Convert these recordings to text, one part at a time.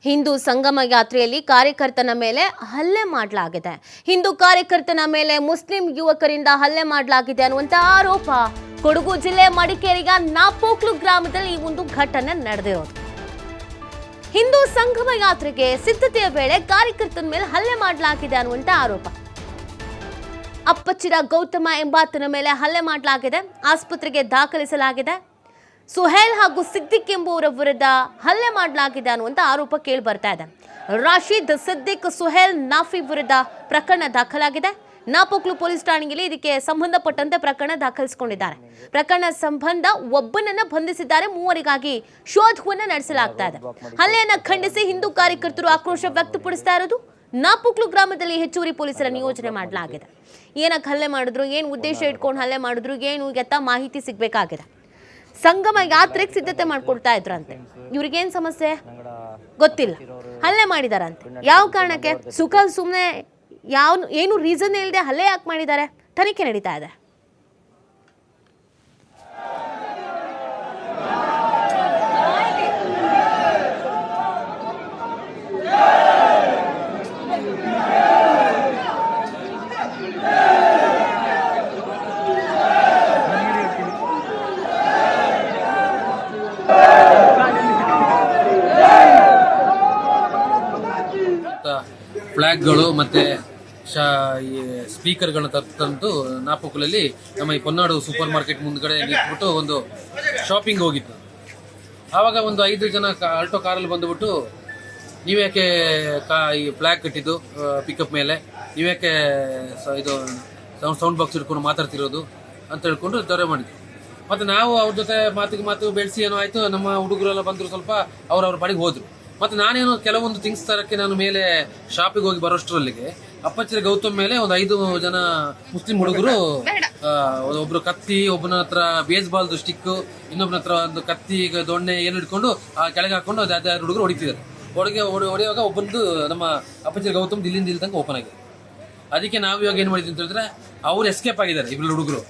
ಹಿಂದೂ ಸಂಗಮ ಯಾತ್ರೆಯಲ್ಲಿ ಕಾರ್ಯಕರ್ತನ ಮೇಲೆ ಹಲ್ಲೆ ಮಾಡಲಾಗಿದೆ. ಹಿಂದೂ ಕಾರ್ಯಕರ್ತನ ಮೇಲೆ ಮುಸ್ಲಿಂ ಯುವಕರಿಂದ ಹಲ್ಲೆ ಮಾಡಲಾಗಿದೆ ಅನ್ನುವಂತ ಆರೋಪ ಕೊಡಗು ಜಿಲ್ಲೆ ಮಡಿಕೇರಿಯ ನಾಪೋಕ್ಲು ಗ್ರಾಮದಲ್ಲಿ ಈ ಒಂದು ಘಟನೆ ನಡೆದಿರೋದು. ಹಿಂದೂ ಸಂಗಮ ಯಾತ್ರೆಗೆ ಸಿದ್ಧತೆಯ ವೇಳೆ ಕಾರ್ಯಕರ್ತನ ಮೇಲೆ ಹಲ್ಲೆ ಮಾಡಲಾಗಿದೆ ಅನ್ನುವಂತ ಆರೋಪ. ಅಪ್ಪಚ್ಚಿರ ಗೌತಮ ಎಂಬಾತನ ಮೇಲೆ ಹಲ್ಲೆ ಮಾಡಲಾಗಿದೆ. ಆಸ್ಪತ್ರೆಗೆ ದಾಖಲಿಸಲಾಗಿದೆ. ಸುಹೇಲ್ ಹಾಗೂ ಸಿದ್ದಿಕ್ ಎಂಬುವರ ವಿರುದ್ಧ ಹಲ್ಲೆ ಮಾಡಲಾಗಿದೆ ಅನ್ನುವಂತ ಆರೋಪ ಕೇಳಿ ಬರ್ತಾ ಇದೆ. ರಾಶೀದ್, ಸಿದ್ದಿಕ್, ಸುಹೇಲ್, ನಾಫಿ ವಿರುದ್ಧ ಪ್ರಕರಣ ದಾಖಲಾಗಿದೆ. ನಾಪೋಕ್ಲು ಪೊಲೀಸ್ ಠಾಣೆಯಲ್ಲಿ ಇದಕ್ಕೆ ಸಂಬಂಧಪಟ್ಟಂತೆ ಪ್ರಕರಣ ದಾಖಲಿಸಿಕೊಂಡಿದ್ದಾರೆ. ಪ್ರಕರಣ ಸಂಬಂಧ ಒಬ್ಬನನ್ನ ಬಂಧಿಸಿದ್ದಾರೆ. ಮೂವರಿಗಾಗಿ ಶೋಧವನ್ನು ನಡೆಸಲಾಗ್ತಾ ಇದೆ. ಹಲ್ಲೆಯನ್ನ ಖಂಡಿಸಿ ಹಿಂದೂ ಕಾರ್ಯಕರ್ತರು ಆಕ್ರೋಶ ವ್ಯಕ್ತಪಡಿಸ್ತಾ ಇರೋದು. ನಾಪೋಕ್ಲು ಗ್ರಾಮದಲ್ಲಿ ಹೆಚ್ಚುವರಿ ಪೊಲೀಸರ ನಿಯೋಜನೆ ಮಾಡಲಾಗಿದೆ. ಏನಕ್ಕೆ ಹಲ್ಲೆ ಮಾಡಿದ್ರು, ಏನು ಉದ್ದೇಶ ಇಟ್ಕೊಂಡು ಹಲ್ಲೆ ಮಾಡಿದ್ರು, ಏನು ಎತ್ತ ಮಾಹಿತಿ ಸಿಗಬೇಕಾಗಿದೆ. ಸಂಗಮ ಯಾತ್ರೆಗೆ ಸಿದ್ಧತೆ ಮಾಡ್ಕೊಳ್ತಾ ಇದ್ರಂತೆ. ಇವ್ರಿಗೇನ್ ಸಮಸ್ಯೆ ಗೊತ್ತಿಲ್ಲ, ಹಲ್ಲೆ ಮಾಡಿದಾರಂತೆ. ಯಾವ ಕಾರಣಕ್ಕೆ, ಸುಮ್ಮನೆ ಏನು ರೀಸನ್ ಇಲ್ಲದೆ ಹಲ್ಲೆ ಯಾಕೆ ಮಾಡಿದ್ದಾರೆ, ತನಿಖೆ ನಡೀತಾ ಇದೆ. ಫ್ಲಾಗ್ಗಳು ಮತ್ತೆ ಸ್ಪೀಕರ್ಗಳನ್ನ ತಂದು ನಾಪೋಕ್ಲಲ್ಲಿ ನಮ್ಮ ಈ ಪೊನ್ನಾಡು ಸೂಪರ್ ಮಾರ್ಕೆಟ್ ಮುಂದ್ಗಡೆ ನಿಂತ್ಬಿಟ್ಟು ಒಂದು ಶಾಪಿಂಗ್ ಹೋಗಿತ್ತು. ಆವಾಗ ಒಂದು 5 ಜನ ಆಲ್ಟೋ ಕಾರಲ್ಲಿ ಬಂದುಬಿಟ್ಟು, ನೀವ್ಯಾಕೆ ಈ ಫ್ಲಾಗ್ ಕಟ್ಟಿದ್ದು ಪಿಕಪ್ ಮೇಲೆ, ನೀವ್ಯಾಕೆ ಇದು ಸೌಂಡ್ ಬಾಕ್ಸ್ ಹಿಡ್ಕೊಂಡು ಮಾತಾಡ್ತಿರೋದು ಅಂತ ಹೇಳ್ಕೊಂಡು ತೊರೆ ಮಾಡಿದ್ವಿ. ಮತ್ತು ನಾವು ಅವ್ರ ಜೊತೆ ಮಾತು ಬೆಳೆಸಿ ಏನೋ ಆಯಿತು. ನಮ್ಮ ಹುಡುಗರೆಲ್ಲ ಬಂದರು, ಸ್ವಲ್ಪ ಅವ್ರವ್ರ ಪಾಡಿಗೆ ಹೋದರು. ಮತ್ತು ನಾನೇನು ಕೆಲವೊಂದು ಥಿಂಗ್ಸ್ ತರಕ್ಕೆ ನಾನು ಮೇಲೆ ಶಾಪಿಗೆ ಹೋಗಿ ಬರೋಷ್ಟರಲ್ಲಿಗೆ ಅಪ್ಪಚ್ಚಿರ ಗೌತಮ್ ಮೇಲೆ ಒಂದು 5 ಜನ ಮುಸ್ಲಿಂ ಹುಡುಗರು, ಒಬ್ರು ಕತ್ತಿ, ಒಬ್ಬನ ಹತ್ರ ಬೇಸ್ ಬಾಲ್ದು ಸ್ಟಿಕ್, ಇನ್ನೊಬ್ಬನ ಹತ್ರ ಒಂದು ಕತ್ತಿ ದೊಣ್ಣೆ ಏನು ಹಿಡ್ಕೊಂಡು ಆ ಕೆಳಗೆ ಹಾಕೊಂಡು ಅದಾದ ಹುಡುಗರು ಹೊಡಿತಿದ್ದಾರೆ. ಹೊಡೆಯುವಾಗ ಒಬ್ಬಂದು ನಮ್ಮ ಅಪ್ಪಚ್ಚಿರ ಗೌತಮ್ ಇಲ್ಲಿಂದ ಇಲ್ಲಿ ತನಕ ಓಪನ್ ಆಗಿದೆ. ಅದಕ್ಕೆ ನಾವು ಇವಾಗ ಏನು ಮಾಡಿದ್ವಿ ಅಂತ ಹೇಳಿದ್ರೆ, ಅವ್ರು ಎಸ್ಕೇಪ್ ಆಗಿದ್ದಾರೆ ಇಬ್ಬರು ಹುಡುಗರು.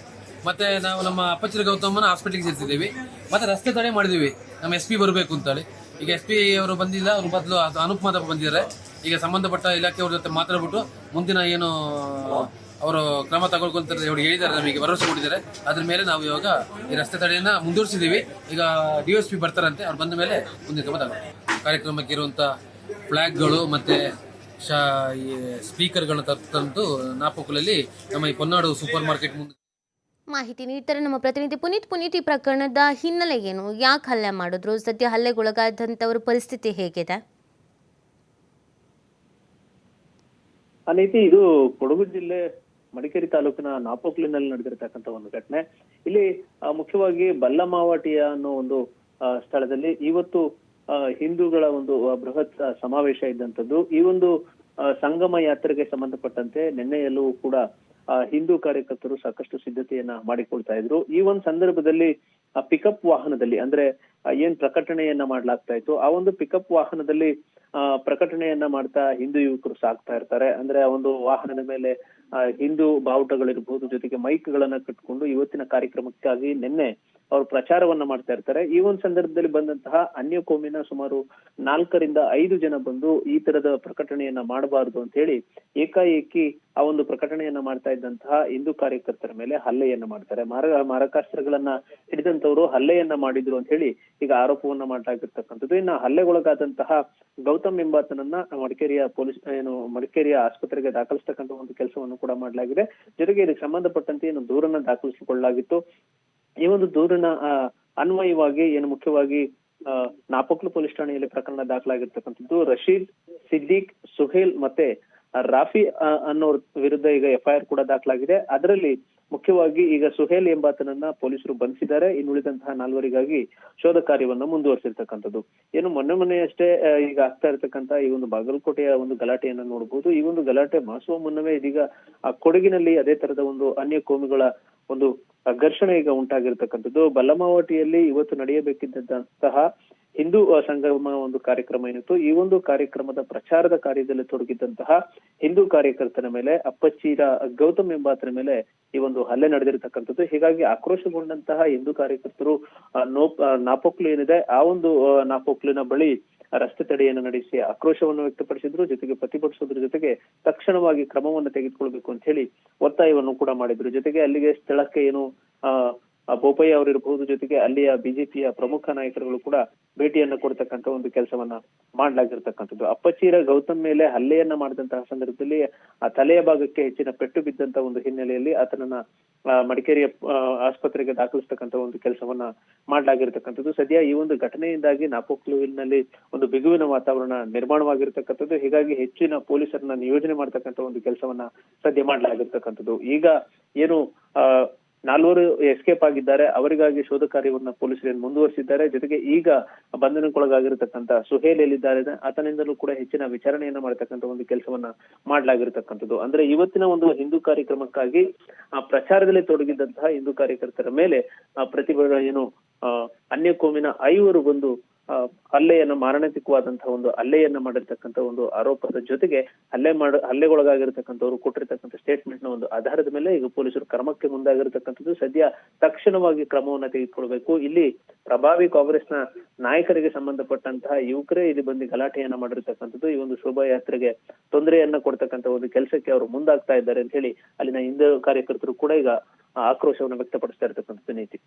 ಮತ್ತೆ ನಾವು ನಮ್ಮ ಅಪ್ಪಚ್ಚಿರ ಗೌತಮನ ಹಾಸ್ಪಿಟಲ್ಗೆ ಸೇರಿಸಿದ್ದೀವಿ. ಮತ್ತೆ ರಸ್ತೆ ತಡೆ ಮಾಡಿದೀವಿ ನಮ್ಮ SP ಬರಬೇಕು ಅಂತೇಳಿ. ಈಗ SP ಅವರು ಬಂದಿಲ್ಲ, ಅವ್ರ ಬದಲು ಅನೂಪ್ ಮಾದಪ್ಪ ಬಂದಿದ್ದಾರೆ. ಈಗ ಸಂಬಂಧಪಟ್ಟ ಇಲಾಖೆಯವ್ರ ಜೊತೆ ಮಾತಾಡ್ಬಿಟ್ಟು ಮುಂದಿನ ಏನು ಅವರು ಕ್ರಮ ತಗೊಳ್ಕೊಂತಾರೆ ಹೇಳಿದ್ದಾರೆ, ನಮಗೆ ಭರವಸೆ ಕೊಟ್ಟಿದ್ದಾರೆ. ಅದ್ರ ಮೇಲೆ ನಾವು ಇವಾಗ ಈ ರಸ್ತೆ ತಡೆಯನ್ನ ಮುಂದುವರಿಸಿದ್ದೀವಿ. ಈಗ DSP ಬರ್ತಾರಂತೆ, ಅವ್ರು ಬಂದ ಮೇಲೆ ಮುಂದಿನ ಕ್ರಮ ತಗೊಳ್ಳಿ. ಕಾರ್ಯಕ್ರಮಕ್ಕೆ ಇರುವಂತ ಫ್ಲಾಗ್ಗಳು ಮತ್ತೆ ಸ್ಪೀಕರ್ಗಳನ್ನ ತಂದು ನಾಪೋಕ್ಲಲ್ಲಿ ನಮ್ಮ ಈ ಪೊನ್ನಾಡು ಸೂಪರ್ ಮಾರ್ಕೆಟ್ ಮುಂದೆ ಮಾಹಿತಿ ನೀಡ್ತಾರೆ ನಮ್ಮ ಪ್ರತಿನಿಧಿ ಪುನೀತ್. ಈ ಪ್ರಕರಣದ ಹಿನ್ನೆಲೆ ಏನು, ಯಾಕೆ ಹಲ್ಲೆ ಮಾಡಿದ್ರು, ಸದ್ಯ ಹಲ್ಲೆಗೊಳಗಾದಂಥವ್ರ ಪರಿಸ್ಥಿತಿ ಹೇಗಿದೆ? ಅನೀತಿ, ಇದು ಕೊಡಗು ಜಿಲ್ಲೆ ಮಡಿಕೇರಿ ತಾಲೂಕಿನ ನಾಪೋಕ್ಲಿನಲ್ಲಿ ನಡೆದಿರತಕ್ಕಂಥ ಒಂದು ಘಟನೆ. ಇಲ್ಲಿ ಮುಖ್ಯವಾಗಿ ಬಲ್ಲಮಾವಟಿಯ ಅನ್ನೋ ಒಂದು ಸ್ಥಳದಲ್ಲಿ ಇವತ್ತು ಹಿಂದೂಗಳ ಒಂದು ಬೃಹತ್ ಸಮಾವೇಶ ಇದ್ದಂಥದ್ದು. ಈ ಒಂದು ಸಂಗಮ ಯಾತ್ರೆಗೆ ಸಂಬಂಧಪಟ್ಟಂತೆ ನಿನ್ನೆಯಲ್ಲೂ ಕೂಡ ಹಿಂದೂ ಕಾರ್ಯಕರ್ತರು ಸಾಕಷ್ಟು ಸಿದ್ಧತೆಯನ್ನ ಮಾಡಿಕೊಳ್ತಾ ಇದ್ರು. ಈ ಒಂದು ಸಂದರ್ಭದಲ್ಲಿ ಪಿಕಪ್ ವಾಹನದಲ್ಲಿ, ಅಂದ್ರೆ ಏನ್ ಪ್ರಕಟಣೆಯನ್ನ ಮಾಡ್ಲಾಗ್ತಾ ಇತ್ತು, ಆ ಒಂದು ಪಿಕಪ್ ವಾಹನದಲ್ಲಿ ಪ್ರಕಟಣೆಯನ್ನ ಮಾಡ್ತಾ ಹಿಂದೂ ಯುವಕರು ಸಾಗ್ತಾ ಇರ್ತಾರೆ. ಅಂದ್ರೆ ಆ ಒಂದು ವಾಹನದ ಮೇಲೆ ಹಿಂದೂ ಬಾವುಟಗಳಿರ್ಬೋದು, ಜೊತೆಗೆ ಮೈಕ್ ಗಳನ್ನ ಕಟ್ಕೊಂಡು ಇವತ್ತಿನ ಕಾರ್ಯಕ್ರಮಕ್ಕಾಗಿ ನಿನ್ನೆ ಅವರು ಪ್ರಚಾರವನ್ನ ಮಾಡ್ತಾ ಇರ್ತಾರೆ. ಈ ಒಂದು ಸಂದರ್ಭದಲ್ಲಿ ಬಂದಂತಹ ಅನ್ಯ ಕೋಮಿನ ಸುಮಾರು 4 ರಿಂದ 5 ಜನ ಬಂದು ಈ ತರದ ಪ್ರಕಟಣೆಯನ್ನ ಮಾಡಬಾರದು ಅಂತ ಹೇಳಿ ಏಕಾಏಕಿ ಆ ಒಂದು ಪ್ರಕಟಣೆಯನ್ನ ಮಾಡ್ತಾ ಇದ್ದಂತಹ ಹಿಂದೂ ಕಾರ್ಯಕರ್ತರ ಮೇಲೆ ಹಲ್ಲೆಯನ್ನ ಮಾಡ್ತಾರೆ. ಮಾರಕಾಸ್ತ್ರಗಳನ್ನ ಹಿಡಿದಂತವರು ಹಲ್ಲೆಯನ್ನ ಮಾಡಿದ್ರು ಅಂತ ಹೇಳಿ ಈಗ ಆರೋಪವನ್ನ ಮಾಡಲಾಗಿರ್ತಕ್ಕಂಥದ್ದು. ಇನ್ನು ಹಲ್ಲೆಗೊಳಗಾದಂತಹ ಗೌತಮ್ ಎಂಬಾತನನ್ನ ಮಡಿಕೇರಿಯ ಆಸ್ಪತ್ರೆಗೆ ದಾಖಲಿಸ್ತಕ್ಕಂಥ ಒಂದು ಕೆಲಸವನ್ನು ಕೂಡ ಮಾಡಲಾಗಿದೆ. ಜೊತೆಗೆ ಇದಕ್ಕೆ ಸಂಬಂಧಪಟ್ಟಂತೆ ಏನು ದೂರನ್ನ ದಾಖಲಿಸಿಕೊಳ್ಳಲಾಗಿತ್ತು. ಈ ಒಂದು ದೂರಿನ ಅನ್ವಯವಾಗಿ ಏನು ಮುಖ್ಯವಾಗಿ ನಾಪೋಕ್ಲು ಪೊಲೀಸ್ ಠಾಣೆಯಲ್ಲಿ ಪ್ರಕರಣ ದಾಖಲಾಗಿರ್ತಕ್ಕಂಥದ್ದು. ರಶೀದ್, ಸಿದ್ದಿಕ್, ಸುಹೇಲ್ ಮತ್ತೆ ರಾಫಿ ಅನ್ನೋರ್ ವಿರುದ್ಧ ಈಗ FIR ಕೂಡ ದಾಖಲಾಗಿದೆ. ಅದರಲ್ಲಿ ಮುಖ್ಯವಾಗಿ ಈಗ ಸುಹೇಲ್ ಎಂಬಾತನನ್ನ ಪೊಲೀಸರು ಬಂಧಿಸಿದ್ದಾರೆ. ಇನ್ನುಳಿದಂತಹ 4ವರಿಗಾಗಿ ಶೋಧ ಕಾರ್ಯವನ್ನ ಮುಂದುವರಿಸಿರ್ತಕ್ಕಂಥದ್ದು. ಏನು ಮೊನ್ನೆಯಷ್ಟೇ ಈಗ ಆಗ್ತಾ ಇರ್ತಕ್ಕಂಥ ಈ ಒಂದು ಬಾಗಲಕೋಟೆಯ ಒಂದು ಗಲಾಟೆಯನ್ನ ನೋಡಬಹುದು. ಈ ಒಂದು ಗಲಾಟೆ ಮಾಸುವ ಮುನ್ನವೇ ಇದೀಗ ಕೊಡಗಿನಲ್ಲಿ ಅದೇ ತರದ ಒಂದು ಅನ್ಯ ಕೋಮಿಗಳ ಒಂದು ಘರ್ಷಣೆ ಈಗ ಉಂಟಾಗಿರ್ತಕ್ಕಂಥದ್ದು. ಬಲ್ಲಮಾವಟಿಯಲ್ಲಿ ಇವತ್ತು ನಡೆಯಬೇಕಿದ್ದಂತಹ ಹಿಂದೂ ಸಂಗಮ ಒಂದು ಕಾರ್ಯಕ್ರಮ ಏನಿತ್ತು, ಈ ಒಂದು ಕಾರ್ಯಕ್ರಮದ ಪ್ರಚಾರದ ಕಾರ್ಯದಲ್ಲಿ ತೊಡಗಿದ್ದಂತಹ ಹಿಂದೂ ಕಾರ್ಯಕರ್ತನ ಮೇಲೆ ಅಪ್ಪಚ್ಚಿರ ಗೌತಮ್ ಎಂಬಾತನ ಮೇಲೆ ಈ ಒಂದು ಹಲ್ಲೆ ನಡೆದಿರ್ತಕ್ಕಂಥದ್ದು. ಹೀಗಾಗಿ ಆಕ್ರೋಶಗೊಂಡಂತಹ ಹಿಂದೂ ಕಾರ್ಯಕರ್ತರು ನಾಪೋಕ್ಲು ಏನಿದೆ, ಆ ಒಂದು ನಾಪೋಕ್ಲಿನ ಬಳಿ ರಸ್ತೆ ತಡೆಯನ್ನು ನಡೆಸಿ ಆಕ್ರೋಶವನ್ನು ವ್ಯಕ್ತಪಡಿಸಿದ್ರು. ಜೊತೆಗೆ ಪ್ರತಿಭಟಿಸೋದ್ರ ಜೊತೆಗೆ ತಕ್ಷಣವಾಗಿ ಕ್ರಮವನ್ನು ತೆಗೆದುಕೊಳ್ಬೇಕು ಅಂತ ಹೇಳಿ ಒತ್ತಾಯವನ್ನು ಕೂಡ ಮಾಡಿದ್ರು. ಜೊತೆಗೆ ಅಲ್ಲಿಗೆ ಸ್ಥಳಕ್ಕೆ ಏನು ಬೋಪಯ್ಯ ಅವರು ಇರಬಹುದು, ಜೊತೆಗೆ ಅಲ್ಲಿಯ ಬಿಜೆಪಿಯ ಪ್ರಮುಖ ನಾಯಕರುಗಳು ಕೂಡ ಭೇಟಿಯನ್ನ ಕೊಡ್ತಕ್ಕಂಥ ಒಂದು ಕೆಲಸವನ್ನ ಮಾಡ್ಲಾಗಿರ್ತಕ್ಕಂಥದ್ದು. ಅಪ್ಪಚೀರ ಗೌತಮ್ ಮೇಲೆ ಹಲ್ಲೆಯನ್ನ ಮಾಡಿದಂತಹ ಸಂದರ್ಭದಲ್ಲಿ ಆ ತಲೆಯ ಭಾಗಕ್ಕೆ ಹೆಚ್ಚಿನ ಪೆಟ್ಟು ಬಿದ್ದಂತ ಒಂದು ಹಿನ್ನೆಲೆಯಲ್ಲಿ ಆತನನ್ನ ಮಡಿಕೇರಿಯ ಆಸ್ಪತ್ರೆಗೆ ದಾಖಲಿಸ್ತಕ್ಕಂಥ ಒಂದು ಕೆಲಸವನ್ನ ಮಾಡ್ಲಾಗಿರ್ತಕ್ಕಂಥದ್ದು. ಸದ್ಯ ಈ ಒಂದು ಘಟನೆಯಿಂದಾಗಿ ನಾಪೋಕ್ಲುವಿನಲ್ಲಿ ಒಂದು ಬಿಗುವಿನ ವಾತಾವರಣ ನಿರ್ಮಾಣವಾಗಿರ್ತಕ್ಕಂಥದ್ದು. ಹೀಗಾಗಿ ಹೆಚ್ಚಿನ ಪೊಲೀಸರನ್ನ ನಿಯೋಜನೆ ಮಾಡ್ತಕ್ಕಂಥ ಒಂದು ಕೆಲಸವನ್ನ ಸದ್ಯ ಮಾಡ್ಲಾಗಿರ್ತಕ್ಕಂಥದ್ದು. ಈಗ ಏನು ನಾಲ್ವರು ಎಸ್ಕೇಪ್ ಆಗಿದ್ದಾರೆ, ಅವರಿಗಾಗಿ ಶೋಧ ಕಾರ್ಯವನ್ನ ಪೊಲೀಸರು ಮುಂದುವರಿಸಿದ್ದಾರೆ. ಜೊತೆಗೆ ಈಗ ಬಂಧನಕ್ಕೊಳಗಾಗಿರ್ತಕ್ಕಂಥ ಸುಹೇಲ್ ಎಲ್ಲಿದ್ದಾರೆ ಆತನಿಂದಲೂ ಕೂಡ ಹೆಚ್ಚಿನ ವಿಚಾರಣೆಯನ್ನ ಮಾಡತಕ್ಕಂಥ ಒಂದು ಕೆಲಸವನ್ನ ಮಾಡ್ಲಾಗಿರ್ತಕ್ಕಂಥದ್ದು. ಅಂದ್ರೆ ಇವತ್ತಿನ ಒಂದು ಹಿಂದೂ ಕಾರ್ಯಕ್ರಮಕ್ಕಾಗಿ ಪ್ರಚಾರದಲ್ಲಿ ತೊಡಗಿದ್ದಂತಹ ಹಿಂದೂ ಕಾರ್ಯಕರ್ತರ ಮೇಲೆ ಪ್ರತಿಭಟನೆ ಏನು ಅನ್ಯ ಕೋಮಿನ 5 ಬಂದು ಹಲ್ಲೆಯನ್ನ ಮಾರಣಾಂತಿಕವಾದಂತಹ ಒಂದು ಹಲ್ಲೆಯನ್ನ ಮಾಡಿರ್ತಕ್ಕಂಥ ಒಂದು ಆರೋಪದ ಜೊತೆಗೆ ಹಲ್ಲೆಗೊಳಗಾಗಿರ್ತಕ್ಕಂಥವ್ರು ಕೊಟ್ಟಿರ್ತಕ್ಕಂಥ ಸ್ಟೇಟ್ಮೆಂಟ್ ನ ಒಂದು ಆಧಾರದ ಮೇಲೆ ಈಗ ಪೊಲೀಸರು ಕ್ರಮಕ್ಕೆ ಮುಂದಾಗಿರ್ತಕ್ಕಂಥದ್ದು. ಸದ್ಯ ತಕ್ಷಣವಾಗಿ ಕ್ರಮವನ್ನ ತೆಗೆದುಕೊಳ್ಬೇಕು. ಇಲ್ಲಿ ಪ್ರಭಾವಿ ಕಾಂಗ್ರೆಸ್ನ ನಾಯಕರಿಗೆ ಸಂಬಂಧಪಟ್ಟಂತಹ ಯುವಕರೇ ಇಲ್ಲಿ ಬಂದು ಗಲಾಟೆಯನ್ನ ಮಾಡಿರ್ತಕ್ಕಂಥದ್ದು. ಈ ಒಂದು ಶೋಭಾಯಾತ್ರೆಗೆ ತೊಂದರೆಯನ್ನ ಕೊಡ್ತಕ್ಕಂಥ ಒಂದು ಕೆಲಸಕ್ಕೆ ಅವರು ಮುಂದಾಗ್ತಾ ಇದ್ದಾರೆ ಅಂತ ಹೇಳಿ ಅಲ್ಲಿನ ಹಿಂದೂ ಕಾರ್ಯಕರ್ತರು ಕೂಡ ಈಗ ಆಕ್ರೋಶವನ್ನು ವ್ಯಕ್ತಪಡಿಸ್ತಾ ಇರ್ತಕ್ಕಂಥದ್ದು. ನೀತಿ